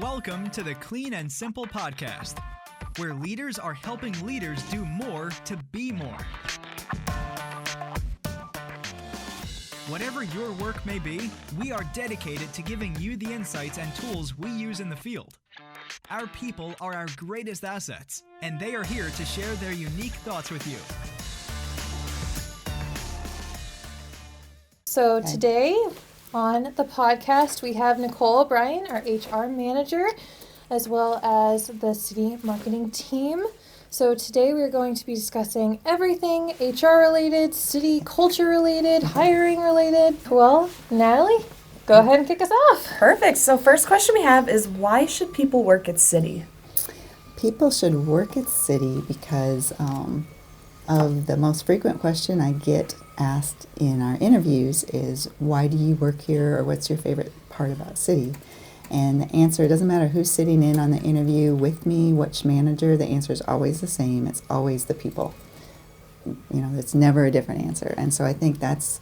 Welcome to the Clean and Simple Podcast, where leaders are helping leaders do more to be more. Whatever your work may be, we are dedicated to giving you the insights and tools we use in the field. Our people are our greatest assets, and they are here to share their unique thoughts with you. So today on the podcast, we have Nicole O'Brien, our HR manager, as well as the city marketing team. So today we're going to be discussing everything HR related, city culture related, hiring related. Well, Natalie, go ahead and kick us off. Perfect. So first question we have is, why should people work at City? People should work at City because of the most frequent question I get asked in our interviews is, why do you work here, or what's your favorite part about City? And the answer, it doesn't matter who's sitting in on the interview with me, which manager, the answer is always the same. It's always the people. You know, it's never a different answer. And so I think that's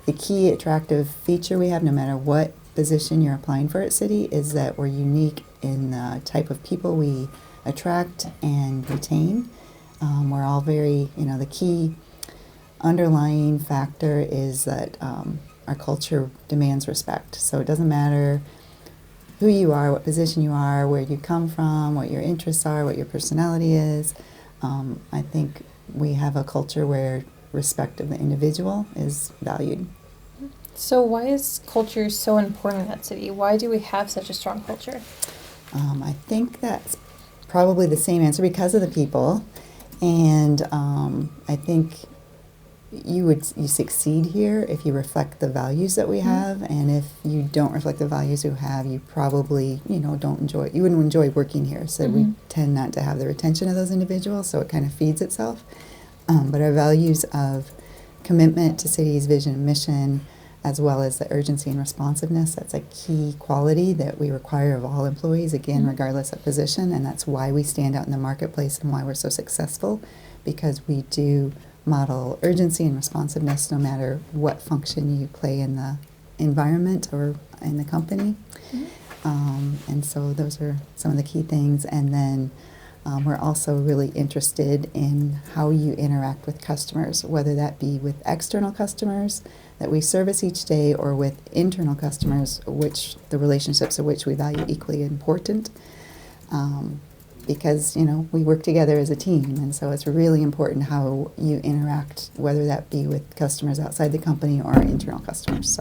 the key attractive feature we have, no matter what position you're applying for at City, is that we're unique in the type of people we attract and retain. We're all very, the key underlying factor is that our culture demands respect. So it doesn't matter who you are, what position you are, where you come from, what your interests are, what your personality is. I think we have a culture where respect of the individual is valued. So why is culture so important at City? Why do we have such a strong culture? I think that's probably the same answer, because of the people. And I think you succeed here if you reflect the values that we have, and if you don't reflect the values you have, you probably, you wouldn't enjoy working here. So we tend not to have the retention of those individuals, so it kind of feeds itself. But our values of commitment to City's vision and mission, as well as the urgency and responsiveness, that's a key quality that we require of all employees, again, regardless of position, and that's why we stand out in the marketplace and why we're so successful, because we do model urgency and responsiveness no matter what function you play in the environment or in the company. And so those are some of the key things. And then we're also really interested in how you interact with customers, whether that be with external customers that we service each day or with internal customers, which the relationships of which we value equally important. Because, we work together as a team, and so it's really important how you interact, whether that be with customers outside the company or internal customers.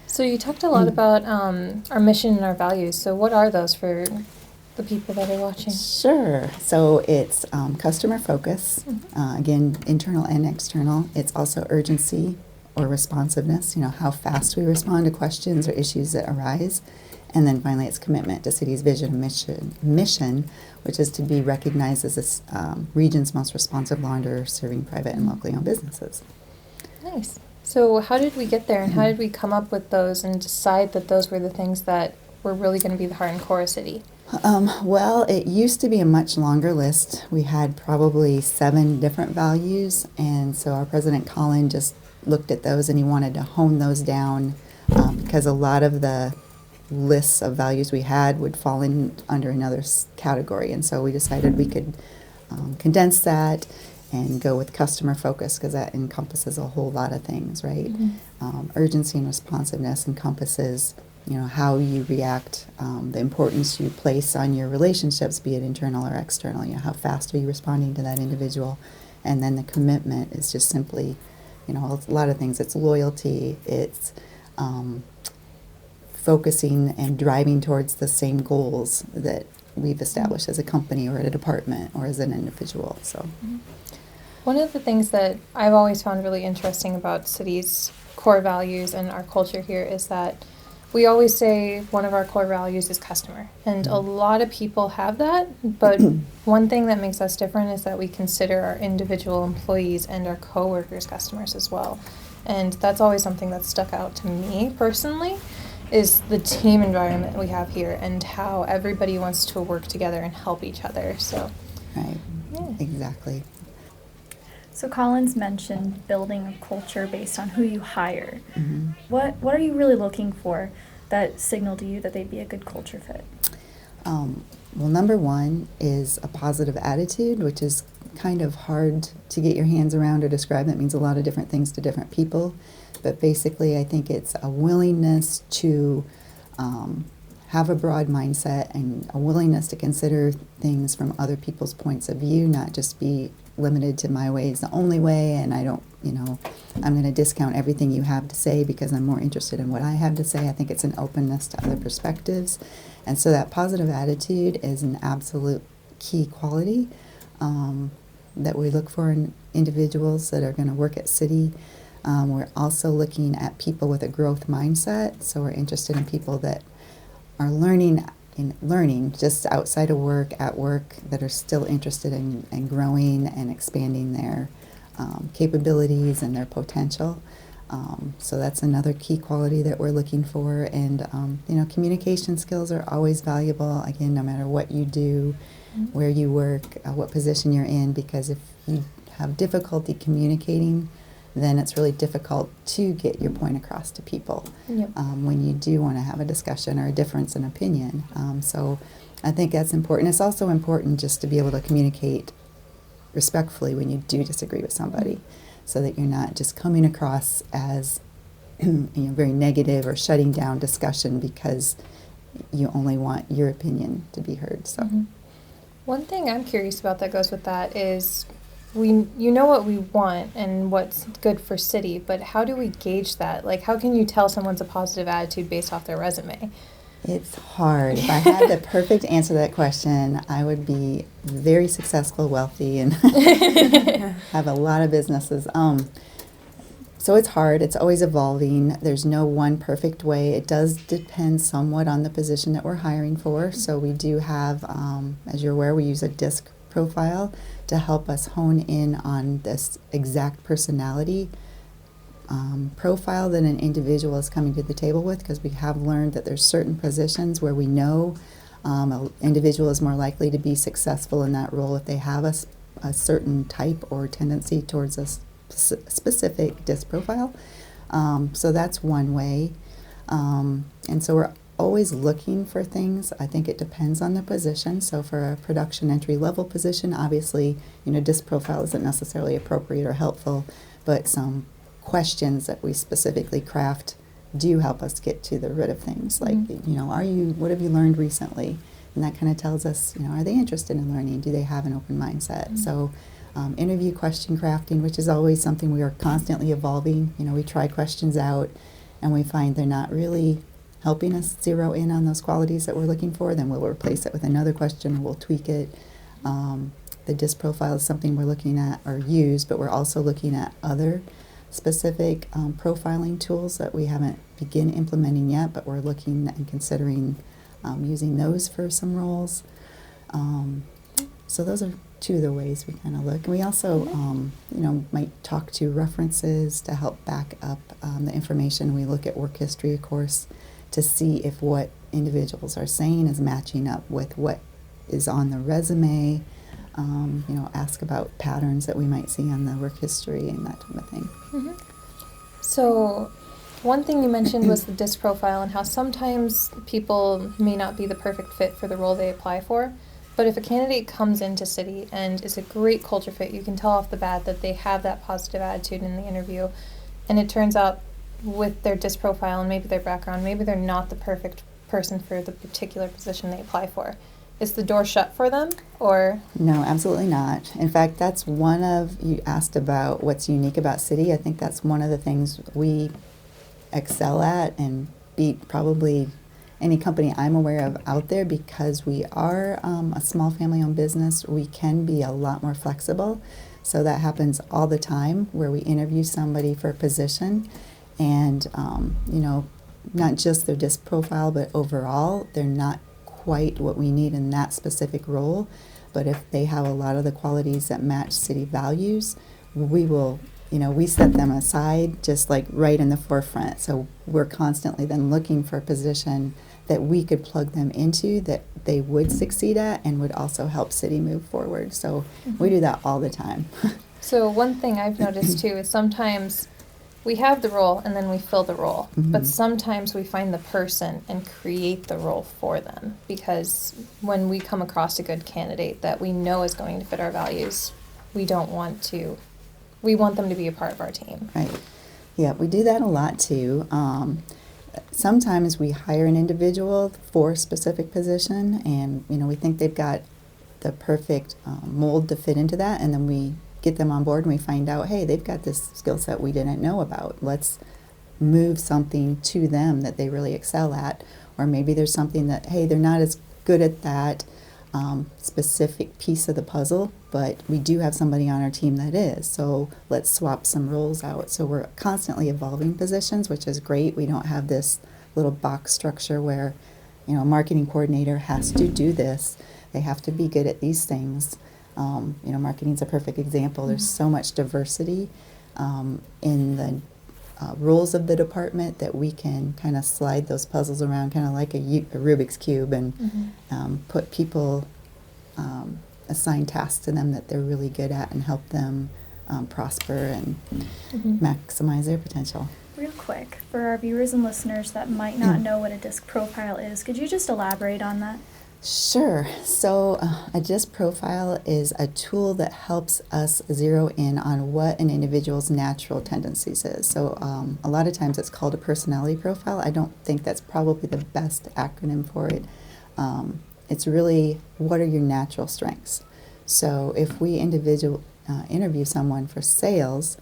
So you talked a lot about our mission and our values. So what are those for the people that are watching? Sure. So it's customer focus, again, internal and external. It's also urgency or responsiveness, how fast we respond to questions or issues that arise. And then finally, it's commitment to City's vision and mission, which is to be recognized as the region's most responsive launderer serving private and locally owned businesses. Nice. So how did we get there, and how did we come up with those and decide that those were the things that were really going to be the heart and core of City? Well, it used to be a much longer list. We had probably 7 different values, and so our president, Colin, just looked at those and he wanted to hone those down because a lot of the lists of values we had would fall in under another category, and so we decided we could condense that and go with customer focus, because that encompasses a whole lot of things, right? Urgency and responsiveness encompasses how you react, the importance you place on your relationships, be it internal or external. How fast are you responding to that individual? And then the commitment is just simply a lot of things. It's loyalty, it's focusing and driving towards the same goals that we've established as a company or at a department or as an individual. So, one of the things that I've always found really interesting about City's core values and our culture here is that we always say one of our core values is customer, and a lot of people have that, but one thing that makes us different is that we consider our individual employees and our coworkers customers as well. And that's always something that stuck out to me personally, is the team environment we have here and how everybody wants to work together and help each other. So, right, exactly. So Colin's mentioned building a culture based on who you hire. What are you really looking for that signal to you that they'd be a good culture fit? Well, number one is a positive attitude, which is kind of hard to get your hands around or describe. That means a lot of different things to different people. But basically, I think it's a willingness to have a broad mindset and a willingness to consider things from other people's points of view, not just be limited to my way is the only way, and I don't, I'm going to discount everything you have to say because I'm more interested in what I have to say. I think it's an openness to other perspectives. And so that positive attitude is an absolute key quality that we look for in individuals that are going to work at City. We're also looking at people with a growth mindset. So we're interested in people that are learning just outside of work, at work, that are still interested in growing and expanding their capabilities and their potential. So that's another key quality that we're looking for. And, communication skills are always valuable, again, no matter what you do, where you work, what position you're in, because if you have difficulty communicating, then it's really difficult to get your point across to people when you do want to have a discussion or a difference in opinion. So I think that's important. It's also important just to be able to communicate respectfully when you do disagree with somebody, so that you're not just coming across as very negative or shutting down discussion because you only want your opinion to be heard. So one thing I'm curious about that goes with that is you know what we want and what's good for City, but how do we gauge that? Like, how can you tell someone's a positive attitude based off their resume? It's hard. If I had the perfect answer to that question, I would be very successful, wealthy, and have a lot of businesses. So it's hard. It's always evolving. There's no one perfect way. It does depend somewhat on the position that we're hiring for. So we do have, as you're aware, we use a DISC profile to help us hone in on this exact personality profile that an individual is coming to the table with, because we have learned that there's certain positions where we know an individual is more likely to be successful in that role if they have a certain type or tendency towards a specific DISC profile. So that's one way. And so we're always looking for things. I think it depends on the position. So for a production entry level position, obviously, DISC profile isn't necessarily appropriate or helpful, but some questions that we specifically craft do help us get to the root of things. Like, what have you learned recently? And that kind of tells us, are they interested in learning? Do they have an open mindset? So interview question crafting, which is always something we are constantly evolving. We try questions out and we find they're not really helping us zero in on those qualities that we're looking for. Then we'll replace it with another question, or we'll tweak it. The DISC profile is something we're looking at or use, but we're also looking at other specific profiling tools that we haven't begun implementing yet, but we're looking and considering using those for some roles. So those are two of the ways we kind of look. And we also, might talk to references to help back up the information. We look at work history, of course, to see if what individuals are saying is matching up with what is on the resume. Ask about patterns that we might see on the work history and that type of thing. So one thing you mentioned was the DISC profile and how sometimes people may not be the perfect fit for the role they apply for. But if a candidate comes into City and is a great culture fit, you can tell off the bat that they have that positive attitude in the interview. And it turns out with their DISC profile and maybe their background, maybe they're not the perfect person for the particular position they apply for. Is the door shut for them, or? No, absolutely not. In fact, that's you asked about what's unique about City. I think that's one of the things we excel at and beat probably any company I'm aware of out there, because we are a small family-owned business. We can be a lot more flexible. So that happens all the time where we interview somebody for a position and, not just their DISC profile, but overall, they're not quite what we need in that specific role. But if they have a lot of the qualities that match City values, we will, we set them aside just like right in the forefront. So we're constantly then looking for a position that we could plug them into that they would succeed at and would also help City move forward. So we do that all the time. So one thing I've noticed too is sometimes we have the role and then we fill the role. But Mhm. sometimes we find the person and create the role for them, because when we come across a good candidate that we know is going to fit our values, we want them to be a part of our team. Right. Yeah, we do that a lot too. Sometimes we hire an individual for a specific position, and we think they've got the perfect mold to fit into that, and then we get them on board and we find out, hey, they've got this skill set we didn't know about. Let's move something to them that they really excel at. Or maybe there's something that, hey, they're not as good at that specific piece of the puzzle, but we do have somebody on our team that is. So let's swap some roles out. So we're constantly evolving positions, which is great. We don't have this little box structure where, a marketing coordinator has to do this. They have to be good at these things. Marketing's a perfect example. There's so much diversity in the roles of the department that we can kind of slide those puzzles around, kind of like a Rubik's Cube, and put people, assign tasks to them that they're really good at and help them prosper and maximize their potential. Real quick, for our viewers and listeners that might not know what a DISC profile is, could you just elaborate on that? Sure. So a DISC profile is a tool that helps us zero in on what an individual's natural tendencies is. So a lot of times it's called a personality profile. I don't think that's probably the best acronym for it. It's really, what are your natural strengths? So if we interview someone for sales,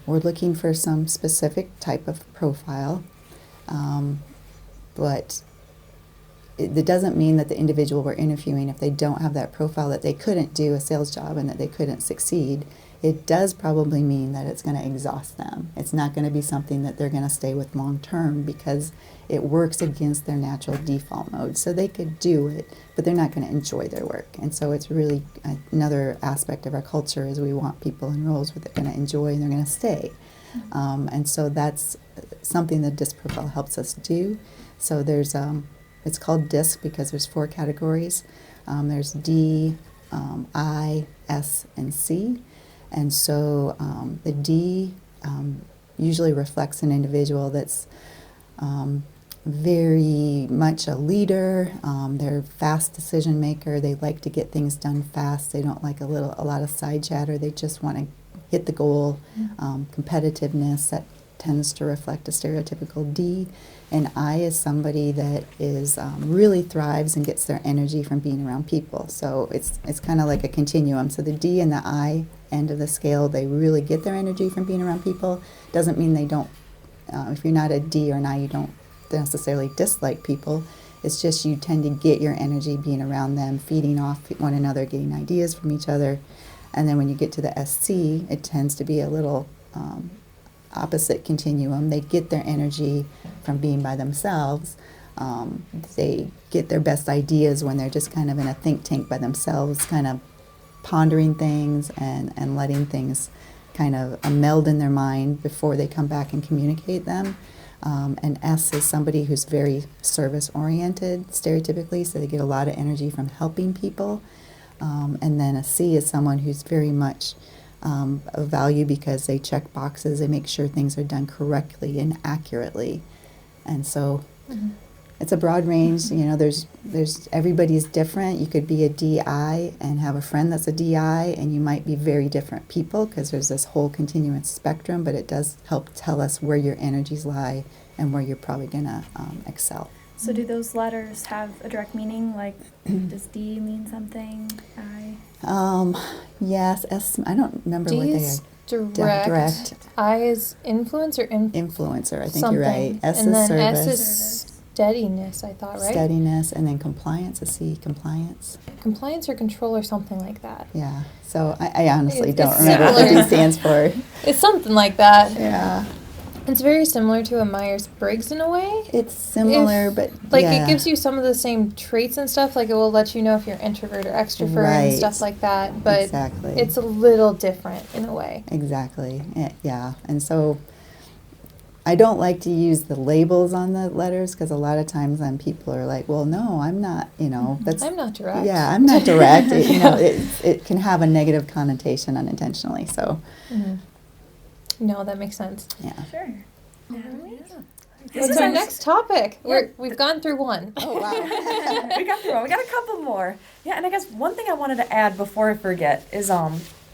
we're looking for some specific type of profile, but it doesn't mean that the individual we're interviewing, if they don't have that profile, that they couldn't do a sales job and that they couldn't succeed. It does probably mean that it's going to exhaust them. It's not going to be something that they're going to stay with long term, because it works against their natural default mode. So they could do it, but they're not going to enjoy their work. And so it's really another aspect of our culture is we want people in roles where they're going to enjoy and they're going to stay. And so that's something that DISC profile helps us do. So there's it's called DISC because there's 4 categories. There's D, I, S, and C. And so the D usually reflects an individual that's very much a leader. They're a fast decision maker. They like to get things done fast. They don't like a lot of side chatter. They just want to hit the goal. Competitiveness, that tends to reflect a stereotypical D. And I is somebody that is really thrives and gets their energy from being around people. So it's kind of like a continuum. So the D and the I end of the scale, they really get their energy from being around people. Doesn't mean they don't, if you're not a D or an I, you don't necessarily dislike people. It's just you tend to get your energy being around them, feeding off one another, getting ideas from each other. And then when you get to the SC, it tends to be a little opposite continuum. They get their energy from being by themselves. They get their best ideas when they're just kind of in a think tank by themselves, kind of pondering things and letting things kind of meld in their mind before they come back and communicate them. And S is somebody who's very service-oriented, stereotypically, so they get a lot of energy from helping people. And then a C is someone who's very much of value because they check boxes, they make sure things are done correctly and accurately. And so it's a broad range. There's everybody's different. You could be a DI and have a friend that's a DI, and you might be very different people because there's this whole continuous spectrum, but it does help tell us where your energies lie and where you're probably going to excel. So do those letters have a direct meaning? Like, does D mean something? I? Yes. S, I don't remember what D they is are. direct. I is influence or Influencer, I think something. you're right. S and is then service. S is steadiness, I thought, right? Steadiness, and then compliance is C, compliance. Compliance or control or something like that. Yeah. So I honestly don't It's remember what similar. D stands for. It's something like that. Yeah. It's very similar to a Myers-Briggs in a way. It's similar, If- but Like, yeah. it gives you some of the same traits and stuff. Like, it will let you know if you're introvert or extrovert Right. and stuff like that. But Exactly. it's a little different in a way. Exactly. Yeah. And so I don't like to use the labels on the letters because a lot of times then people are like, well, no, I'm not, that's... I'm not direct. Yeah, I'm not direct. It can have a negative connotation unintentionally. So, Mhm. No, that makes sense. Yeah. Sure. What's our next topic? Yeah. We've gone through one. Oh, wow. We got through one. We got a couple more. Yeah, and I guess one thing I wanted to add before I forget is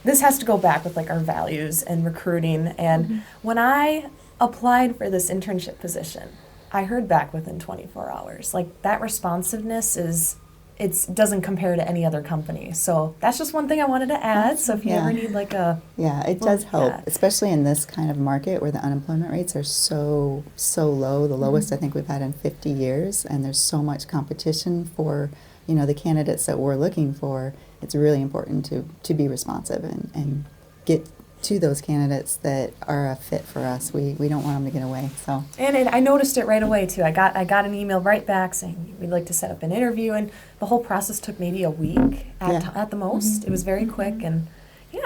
this has to go back with like our values and recruiting. And when I applied for this internship position, I heard back within 24 hours. Like that responsiveness doesn't compare to any other company. So that's just one thing I wanted to add. So if you ever need like a Yeah, it does help, especially in this kind of market where the unemployment rates are so low, the lowest I think we've had in 50 years, and there's so much competition for, the candidates that we're looking for. It's really important to be responsive and get to those candidates that are a fit for us. We don't want them to get away. So. And I noticed it right away too. I got an email right back saying we'd like to set up an interview, and the whole process took maybe a week at the most. It was very quick, and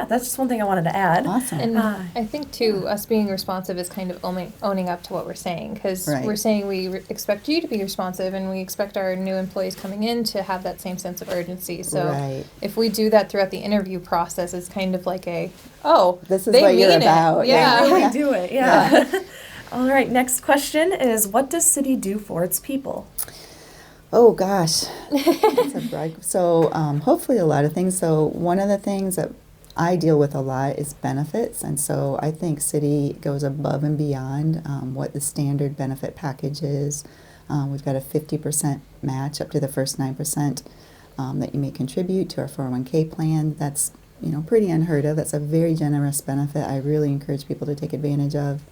that's just one thing I wanted to add. Awesome. And I think too, us being responsive is kind of owning up to what we're saying, because we're saying we expect you to be responsive, and we expect our new employees coming in to have that same sense of urgency. So if we do that throughout the interview process, it's kind of like this is what you're about. Yeah, they really do it. Yeah. All right. Next question is, what does City do for its people? Oh gosh, that's a brag. So hopefully a lot of things. So one of the things that I deal with a lot is benefits, and so I think City goes above and beyond what the standard benefit package is. We've got a 50% match up to the first 9% that you may contribute to our 401k plan. That's pretty unheard of. That's a very generous benefit. I really encourage people to take advantage of.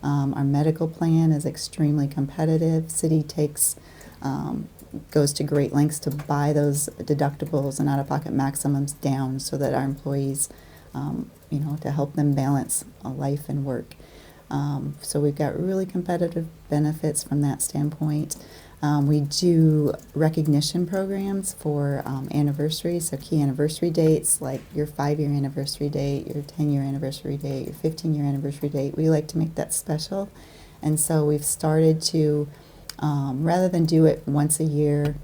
Our medical plan is extremely competitive. City goes to great lengths to buy those deductibles and out-of-pocket maximums down so that our employees, to help them balance life and work. So we've got really competitive benefits from that standpoint. We do recognition programs for anniversaries, so key anniversary dates like your 5-year anniversary date, your 10-year anniversary date, your 15-year anniversary date. We like to make that special. And so we've started to rather than do it once a year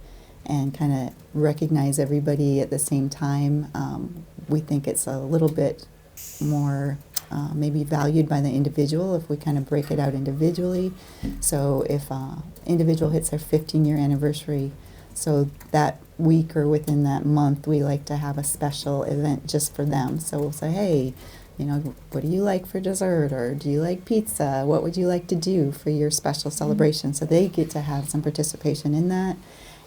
and kind of recognize everybody at the same time, we think it's a little bit more maybe valued by the individual if we kind of break it out individually. So if an individual hits their 15-year anniversary, so that week or within that month, we like to have a special event just for them. So we'll say, hey, what do you like for dessert, or do you like pizza? What would you like to do for your special celebration? So they get to have some participation in that,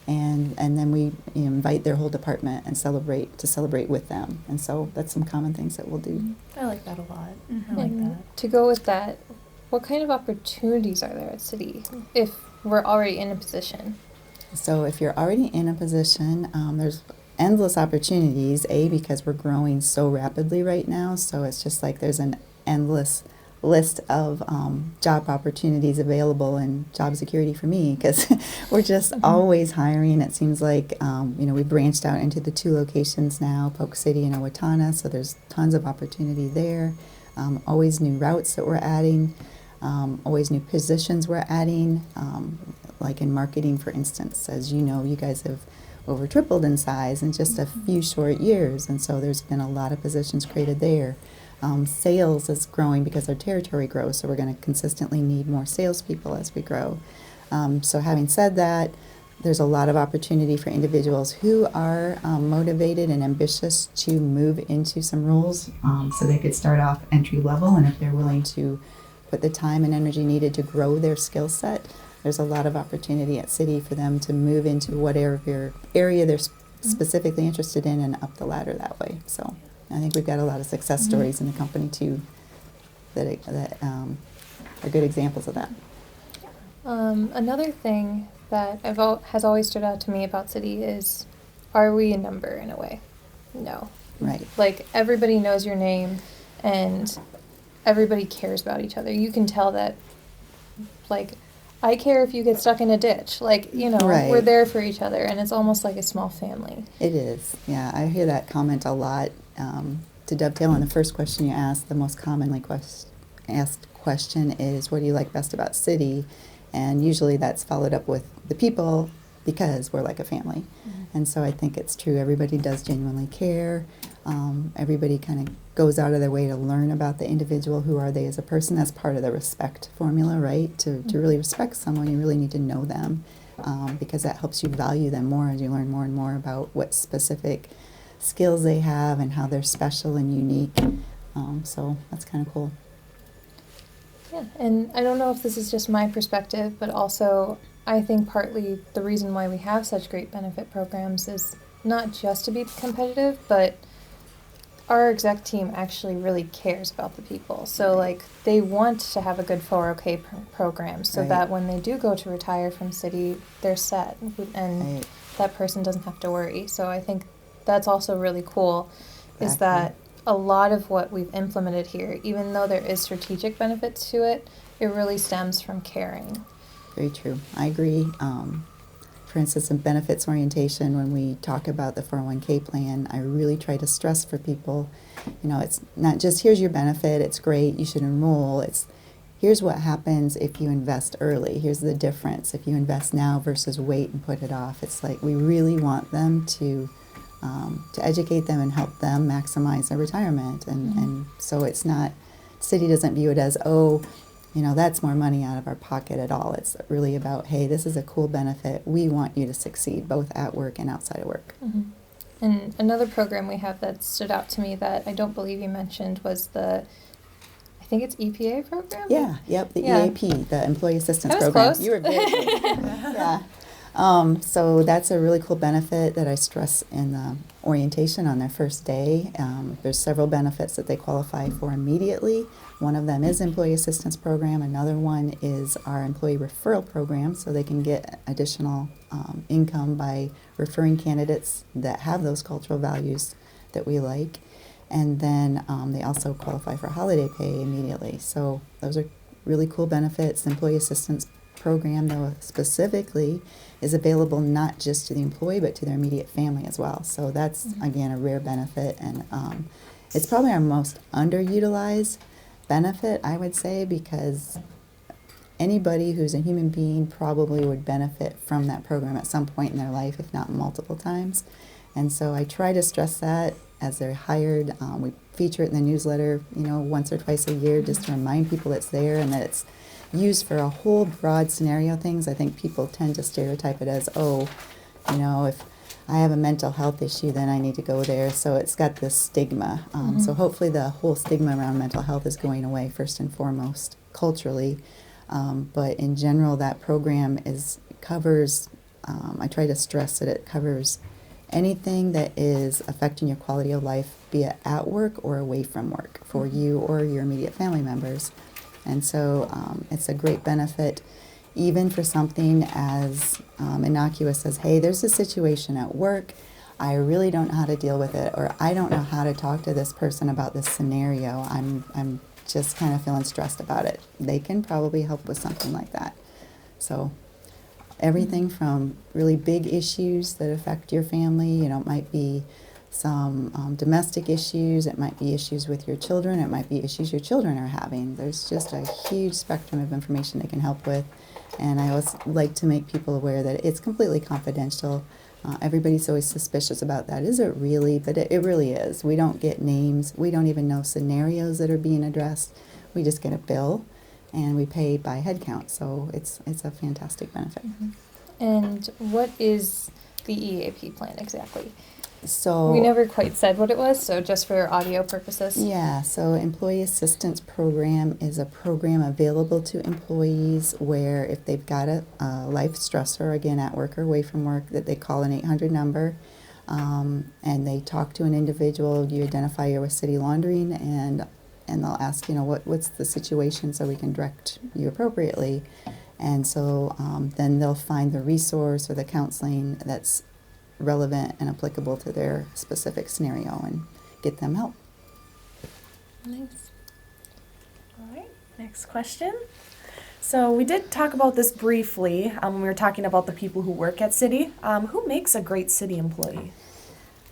and then we invite their whole department and celebrate with them. And so that's some common things that we'll do. I like that a lot. I And like that. to go with that, what kind of opportunities are there at City if we're already in a position? So if you're already in a position, there's endless opportunities, because we're growing so rapidly right now. So it's just like there's an endless list of job opportunities available, and job security for me, because we're just always hiring. It seems like, we branched out into the 2 locations now, Polk City and Owatonna, so there's tons of opportunity there. Always new routes that we're adding, always new positions we're adding, like in marketing, for instance. As you guys have over tripled in size in just a few short years, and so there's been a lot of positions created there. Sales is growing because our territory grows, so we're going to consistently need more salespeople as we grow. So having said that, there's a lot of opportunity for individuals who are motivated and ambitious to move into some roles, so they could start off entry level, and if they're willing to put the time and energy needed to grow their skill set, there's a lot of opportunity at City for them to move into whatever area they're specifically interested in and up the ladder that way. So I think we've got a lot of success stories in the company too that are good examples of that. Another thing that has always stood out to me about City is, are we a number in a way? No. Right. Like, everybody knows your name and everybody cares about each other. You can tell that, like, I care if you get stuck in a ditch. Like, Right. We're there for each other, and it's almost like a small family. It is. Yeah, I hear that comment a lot. To dovetail on the first question you asked, the most commonly asked question is, what do you like best about City? And usually that's followed up with the people because we're like a family. And so I think it's true. Everybody does genuinely care. Everybody kind of goes out of their way to learn about the individual. Who are they as a person? That's part of the respect formula, right? To really respect someone, you really need to know them, because that helps you value them more as you learn more and more about what specific skills they have and how they're special and unique. So that's kind of cool. Yeah, and I don't know if this is just my perspective, but also I think partly the reason why we have such great benefit programs is not just to be competitive, but our exec team actually really cares about the people. So like they want to have a good 401k program so Right. that when they do go to retire from city, they're set and Right. that person doesn't have to worry. So I think that's also really cool is Exactly. that a lot of what we've implemented here, even though there is strategic benefits to it, it really stems from caring. Very true. I agree. For instance, in benefits orientation, when we talk about the 401k plan, I really try to stress for people, it's not just here's your benefit, it's great, you should enroll. It's here's what happens if you invest early. Here's the difference if you invest now versus wait and put it off. It's like we really want them to educate them and help them maximize their retirement. And so it's not, city doesn't view it as, that's more money out of our pocket at all. It's really about, hey, this is a cool benefit. We want you to succeed both at work and outside of work. Mm-hmm. And another program we have that stood out to me that I don't believe you mentioned was I think it's EPA program? Yeah, yep, the Yeah. EAP, the Employee Assistance I was Program. close. You were very close. Yeah. So that's a really cool benefit that I stress in the orientation on their first day. There's several benefits that they qualify for immediately. One of them is Employee Assistance Program. Another one is our Employee Referral Program, so they can get additional income by referring candidates that have those cultural values that we like. And then they also qualify for holiday pay immediately. So those are really cool benefits. The Employee Assistance Program, though, specifically is available not just to the employee but to their immediate family as well. So that's, again, a rare benefit. And it's probably our most underutilized benefit, I would say, because anybody who's a human being probably would benefit from that program at some point in their life, if not multiple times. And so I try to stress that as they're hired. We feature it in the newsletter, once or twice a year, just to remind people it's there and that it's used for a whole broad scenario things. I think people tend to stereotype it as, if I have a mental health issue, then I need to go there. So it's got this stigma. So hopefully the whole stigma around mental health is going away first and foremost culturally. But in general, that program covers, I try to stress that it covers anything that is affecting your quality of life, be it at work or away from work for you or your immediate family members. And so it's a great benefit, even for something as innocuous as, hey, there's a situation at work, I really don't know how to deal with it, or I don't know how to talk to this person about this scenario. I'm just kind of feeling stressed about it. They can probably help with something like that. So everything from really big issues that affect your family, it might be some domestic issues, it might be issues with your children, it might be issues your children are having. There's just a huge spectrum of information they can help with. And I always like to make people aware that it's completely confidential. Everybody's always suspicious about that. Is it really? But it really is. We don't get names. We don't even know scenarios that are being addressed. We just get a bill, and we pay by head count. So it's a fantastic benefit. And what is the EAP plan exactly? So We never quite said what it was, so just for audio purposes. Yeah, so Employee Assistance Program is a program available to employees where if they've got a life stressor, again, at work or away from work, that they call an 800 number, and they talk to an individual. You identify you're with City Laundering, and they'll ask, what's the situation so we can direct you appropriately. And so then they'll find the resource or the counseling that's relevant and applicable to their specific scenario and get them help. Nice. All right, next question. So we did talk about this briefly when we were talking about the people who work at City. Who makes a great City employee?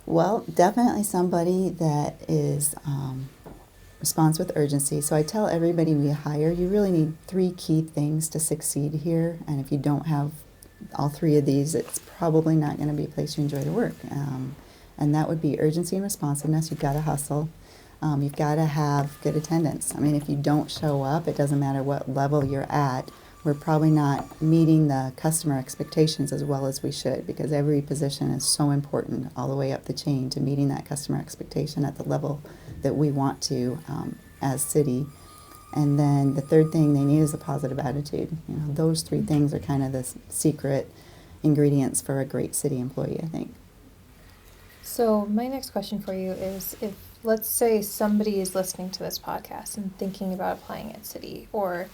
Well, definitely somebody that is responds with urgency. So I tell everybody we hire, you really need 3 key things to succeed here. And if you don't have all three of these, it's probably not going to be a place you enjoy to work. And that would be urgency and responsiveness. You've got to hustle. You've got to have good attendance. I mean, if you don't show up, it doesn't matter what level you're at, we're probably not meeting the customer expectations as well as we should, because every position is so important all the way up the chain to meeting that customer expectation at the level that we want to as city. And then the third thing they need is a positive attitude. You know, those three things are kind of the secret ingredients for a great city employee, I think. So my next question for you is, if let's say somebody is listening to this podcast and thinking about applying at City, or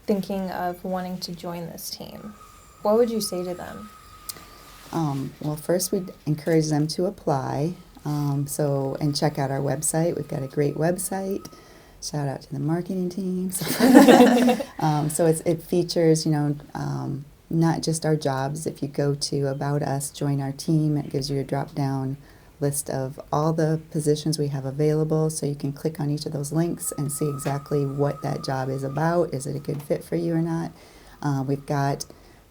thinking of wanting to join this team, what would you say to them? Well, first we'd encourage them to apply. And check out our website. We've got a great website. Shout out to the marketing team. So it features, not just our jobs. If you go to About Us, Join Our Team, it gives you a drop-down list of all the positions we have available, so you can click on each of those links and see exactly what that job is about. Is it a good fit for you or not? We've got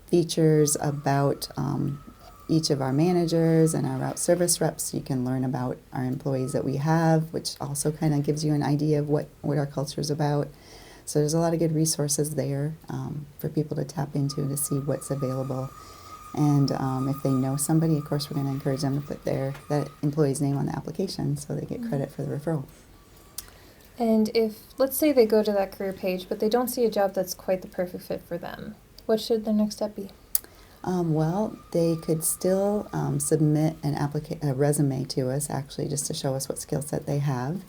features about each of our managers and our route service reps, so you can learn about our employees that we have, which also kind of gives you an idea of what our culture is about. So there's a lot of good resources there for people to tap into to see what's available. And if they know somebody, of course, we're going to encourage them to put that employee's name on the application so they get credit for the referral. And if, let's say they go to that career page, but they don't see a job that's quite the perfect fit for them, what should their next step be? Well, they could still submit a resume to us, actually, just to show us what skill set they have,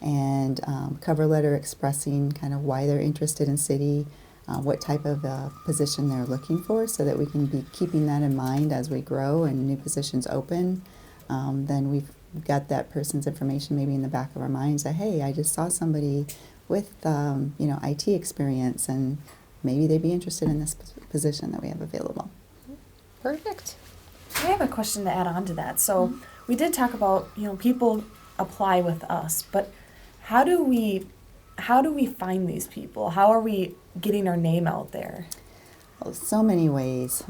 and cover letter expressing kind of why they're interested in City, what type of position they're looking for, so that we can be keeping that in mind as we grow and new positions open. Then we've got that person's information maybe in the back of our minds that, hey, I just saw somebody with IT experience, and maybe they'd be interested in this position that we have available. Perfect. I have a question to add on to that. So we did talk about, people apply with us, but how do we find these people? How are we getting our name out there? Well, so many ways.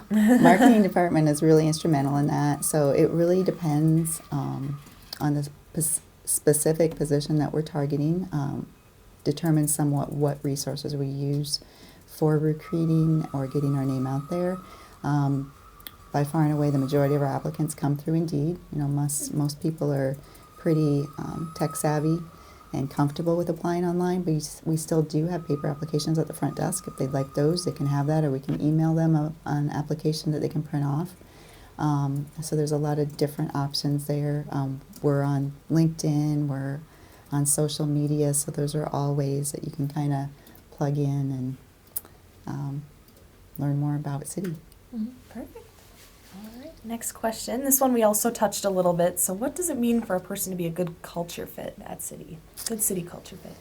Marketing department is really instrumental in that. So it really depends on the specific position that we're targeting. Determines somewhat what resources we use for recruiting or getting our name out there. By far and away, the majority of our applicants come through Indeed. Most people are pretty tech savvy and comfortable with applying online, but we still do have paper applications at the front desk. If they'd like those, they can have that, or we can email them an application that they can print off. So there's a lot of different options there. We're on LinkedIn, we're on social media, so those are all ways that you can kind of plug in and learn more about City. Perfect. All right. Next question. This one we also touched a little bit. So what does it mean for a person to be a good culture fit at City? Good City culture fit.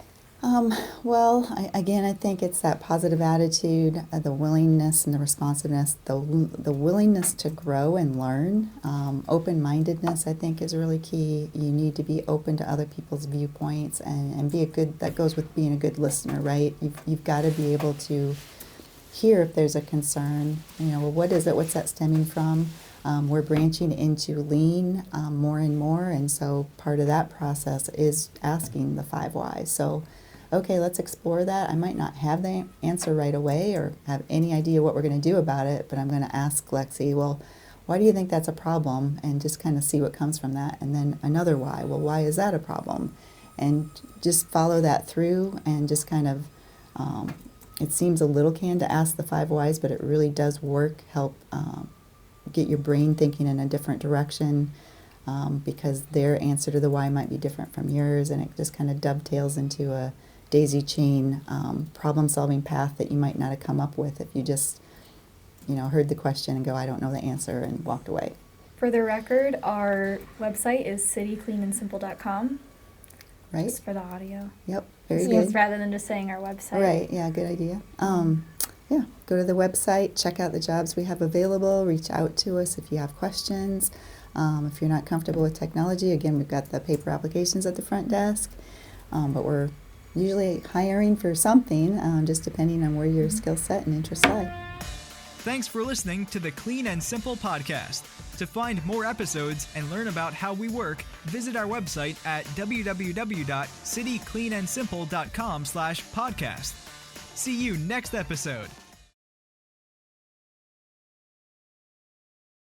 I think it's that positive attitude, the willingness and the responsiveness, the willingness to grow and learn. Open-mindedness, I think, is really key. You need to be open to other people's viewpoints and that goes with being a good listener, right? You've got to be able to hear if there's a concern. What is it? What's that stemming from? We're branching into lean more and more, and so part of that process is asking the 5 whys. So, okay, let's explore that. I might not have the answer right away or have any idea what we're going to do about it, but I'm going to ask Lexi, well, why do you think that's a problem? And just kind of see what comes from that. And then another why. Well, why is that a problem? And just follow that through and just kind of it seems a little canned to ask the 5 whys, but it really does help get your brain thinking in a different direction because their answer to the why might be different from yours, and it just kind of dovetails into a daisy chain problem-solving path that you might not have come up with if you just, heard the question and go, I don't know the answer, and walked away. For the record, our website is citycleanandsimple.com. Right. Just for the audio. Yep, very good. Rather than just saying our website. Right, yeah, good idea. Go to the website, check out the jobs we have available, reach out to us if you have questions. If you're not comfortable with technology, again, we've got the paper applications at the front desk, but we're usually hiring for something, just depending on where your skill set and interests lie. Thanks for listening to the Clean and Simple podcast. To find more episodes and learn about how we work, visit our website at www.citycleanandsimple.com/podcast. See you next episode.